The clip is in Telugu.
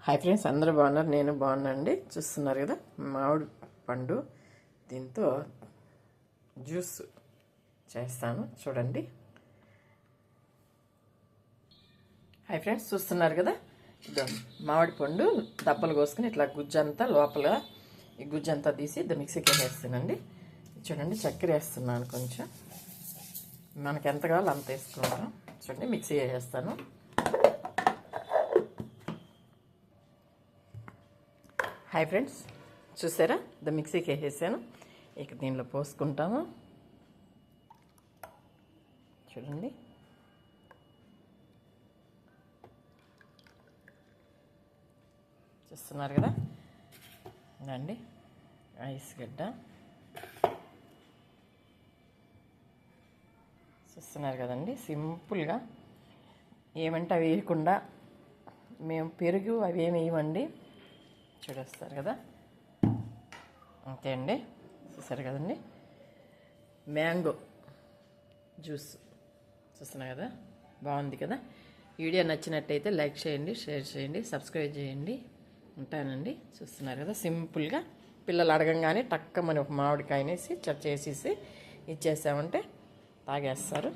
హాయ్ ఫ్రెండ్స్, అందరూ బాగున్నారు. నేను బాగున్నానండి. చూస్తున్నారు కదా, మామిడి పండు దీంతో జ్యూస్ చేస్తాను, చూడండి. హాయ్ ఫ్రెండ్స్, చూస్తున్నారు కదా, ఇదో మామిడి పండు దప్పలు కోసుకుని ఇట్లా గుజ్జంతా లోపల ఈ గుజ్జంతా తీసి ఇది మిక్సీకి వేసేస్తానండి. చూడండి, చక్కెర వేస్తున్నాను కొంచెం, మనకి ఎంత కావాలో అంత వేసుకుంటాం. చూడండి, మిక్సీ వేసేస్తాను. హాయ్ ఫ్రెండ్స్, చూసారా, ద మిక్సీకి వేసేసాను. ఇక దీనిలో పోసుకుంటాము. చూడండి, చూస్తున్నారు కదా, ఇదండి ఐస్ గడ్డ. చూస్తున్నారు కదండి, సింపుల్గా ఏమంటే అవి వేయకుండా మేము పెరుగు అవి ఏమి వేయమండి. చూడొస్తారు కదా, అంతే అండి. చూస్తారు కదండి, మ్యాంగో జ్యూస్. చూస్తున్నారు కదా, బాగుంది కదా. వీడియో నచ్చినట్టయితే లైక్ చేయండి, షేర్ చేయండి, సబ్స్క్రైబ్ చేయండి. ఉంటానండి. చూస్తున్నారు కదా, సింపుల్గా పిల్లలు అడగంగానే టక్కమని ఒక మామిడికాయనేసి చేసేసి ఇచ్చేసామంటే తాగేస్తారు.